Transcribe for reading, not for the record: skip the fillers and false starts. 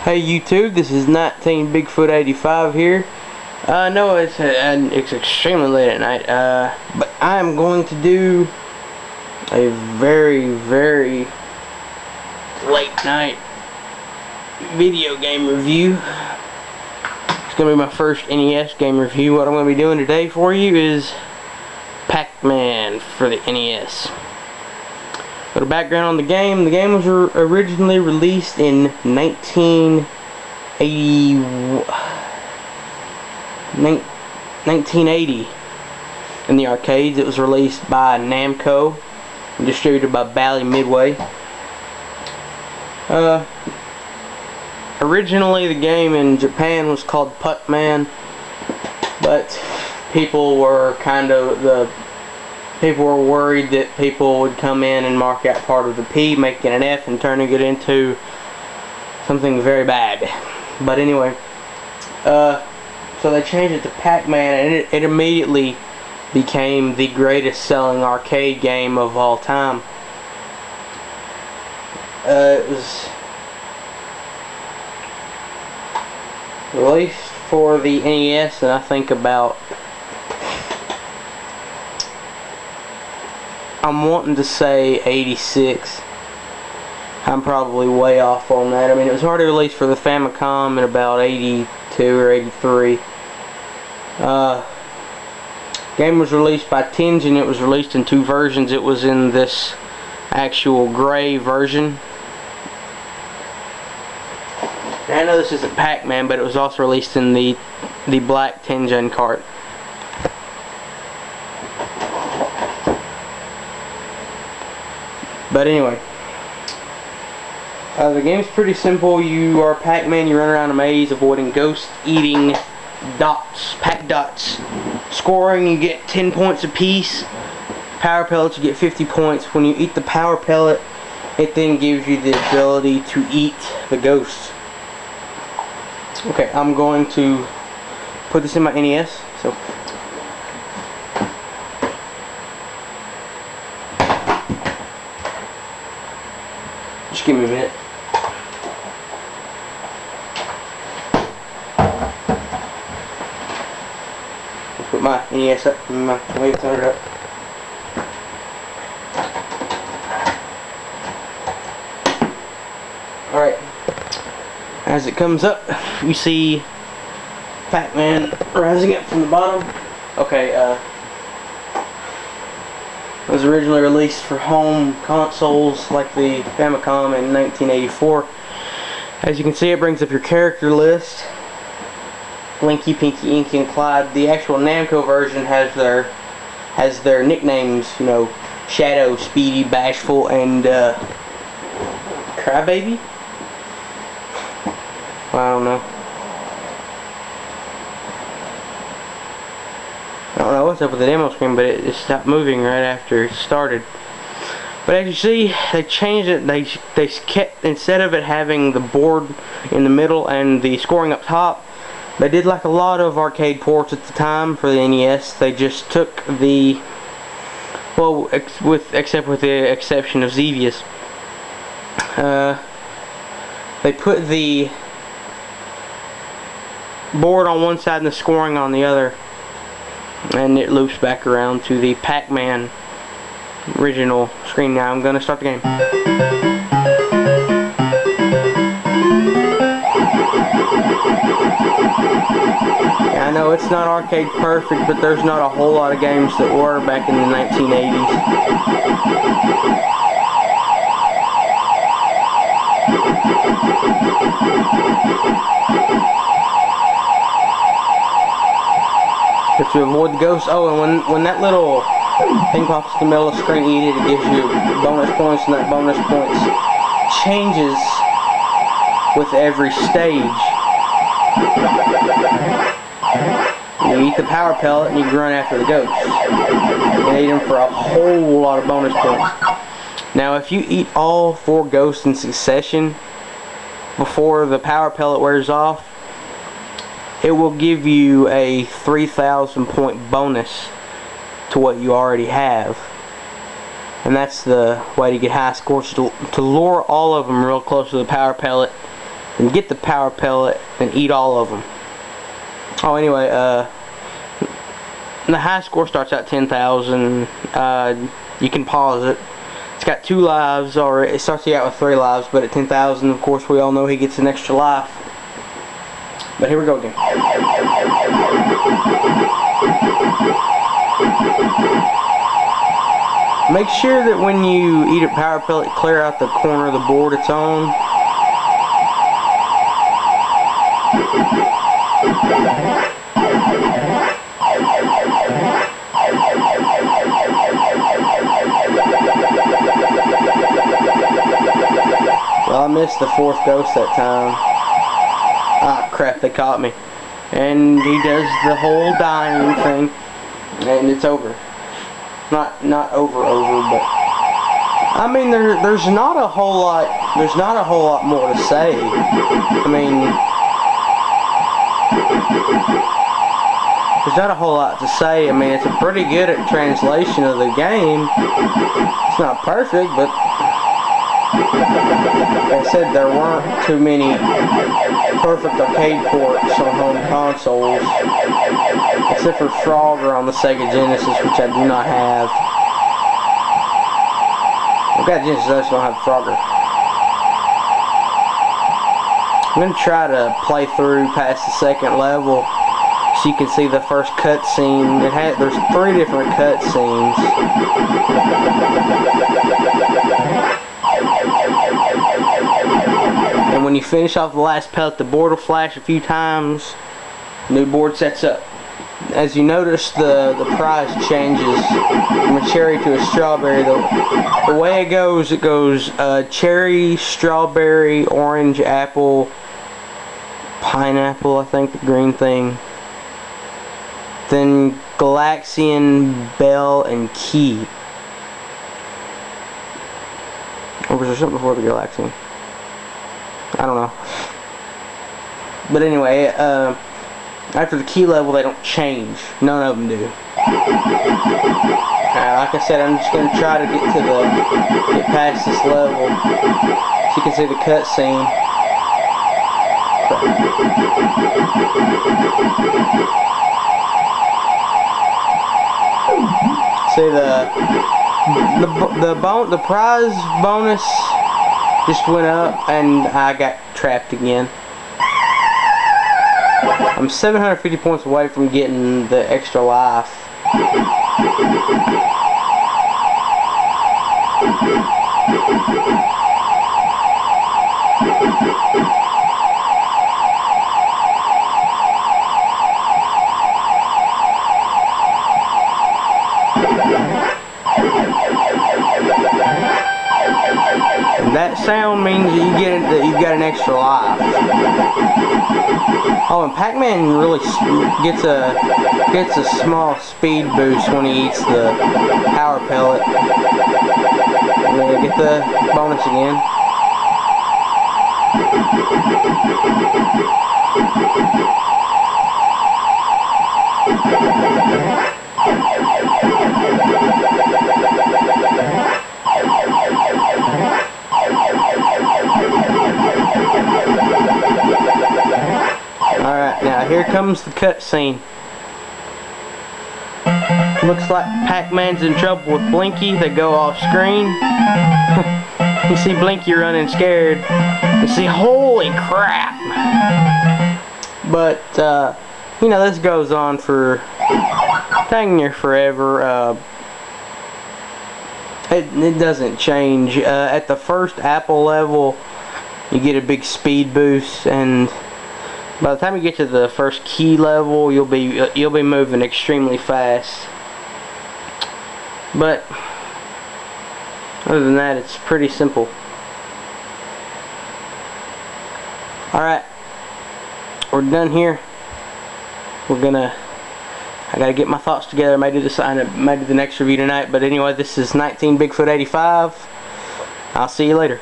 Hey YouTube, this is 19 Bigfoot 85 here. I know it's extremely late at night, but I'm going to do a very late night video game review. It's going to be my first NES game review. What I'm going to be doing today for you is Pac-Man for the NES. A little background on the game. The game was originally released in 1980 in the arcades. It was released by Namco and distributed by Bally Midway. Originally the game in Japan was called Pac-Man, but people were worried that people would come in and mark out part of the P, making an F and turning it into something very bad. But anyway, so they changed it to Pac-Man, and it immediately became the greatest selling arcade game of all time. It was released for the NES, and I think I'm wanting to say 86. I'm probably way off on that. I mean, it was already released for the Famicom in about 82 or 83. Game was released by Tinge, and it was released in two versions. It was in this actual gray version. And I know this isn't Pac-Man, but it was also released in the black Tinge end cart. But anyway, the game's pretty simple. You are Pac-Man, you run around a maze avoiding ghost-eating dots, Pac dots. Scoring, you get 10 points apiece. Power pellets, you get 50 points. When you eat the power pellet, it then gives you the ability to eat the ghosts. Okay, I'm going to put this in my NES. So. Just give me a minute. I'll put my NES up and my way to turn it up. Alright. As it comes up, you see Pac-Man rising up from the bottom. Okay, it was originally released for home consoles like the Famicom in 1984. As you can see, it brings up your character list. Blinky, Pinky, Inky, and Clyde. The actual Namco version has their nicknames, you know, Shadow, Speedy, Bashful, and Crybaby? Well, I don't know. I don't know what's up with the demo screen, but it stopped moving right after it started. But as you see, they changed it. They kept, instead of it having the board in the middle and the scoring up top, they did like a lot of arcade ports at the time for the NES. They just took the, well, except with the exception of Xevious, they put the board on one side and the scoring on the other, and it loops back around to the Pac-Man original screen. Now I'm going to start the game. Yeah, I know it's not arcade perfect, but there's not a whole lot of games that were back in the 1980s. If you avoid the ghosts, oh, and when that little thing pops in the middle of the screen, eat it, it gives you bonus points, and that bonus points changes with every stage. You eat the power pellet and you run after the ghosts. You eat them for a whole lot of bonus points. Now, if you eat all 4 ghosts in succession before the power pellet wears off, it will give you a 3,000 point bonus to what you already have. And that's the way to get high scores, to lure all of them real close to the power pellet and get the power pellet and eat all of them. Oh, anyway, the high score starts at 10,000. You can pause it. It's got 2 lives, or it starts you out with 3 lives, but at 10,000, of course, we all know he gets an extra life. But here we go again. Make sure that when you eat a power pellet, clear out the corner of the board it's on. Well, I missed the 4th ghost that time. Ah, crap, they caught me. And he does the whole dying thing, and it's over. Not over, but I mean, there's not a whole lot. There's not a whole lot more to say. I mean, there's not a whole lot to say. I mean, it's a pretty good translation of the game. It's not perfect, but like I said, there weren't too many perfect arcade ports on home consoles, except for Frogger on the Sega Genesis, which I do not have. I've got Genesis, I just don't have Frogger. I'm going to try to play through past the 2nd level so you can see the first cutscene. There's 3 different cutscenes. And when you finish off the last pellet, the board will flash a few times. New board sets up. As you notice, the prize changes from a cherry to a strawberry. The way it goes cherry, strawberry, orange, apple, pineapple, I think, the green thing. Then Galaxian, Bell, and Key. Or was there something before the Galaxian? I don't know. But anyway, after the key level, they don't change. None of them do. Like I said, I'm just going to try to get past this level so you can see the cutscene. See the prize bonus just went up, and I got trapped again. I'm 750 points away from getting the extra life. That sound means that you've got an extra life. Oh, and Pac-Man really gets a small speed boost when he eats the power pellet. And then get the bonus again. Alright, now here comes the cutscene. Looks like Pac-Man's in trouble with Blinky. They go off screen. You see Blinky running scared. You see, holy crap! But, you know, this goes on for dang near forever. It doesn't change. At the first Apple level, you get a big speed boost, and by the time you get to the first key level, you'll be moving extremely fast. But other than that, it's pretty simple. Alright, we're done here. I gotta get my thoughts together. I may do the next review tonight. But anyway, this is 19 Bigfoot 85. I'll see you later.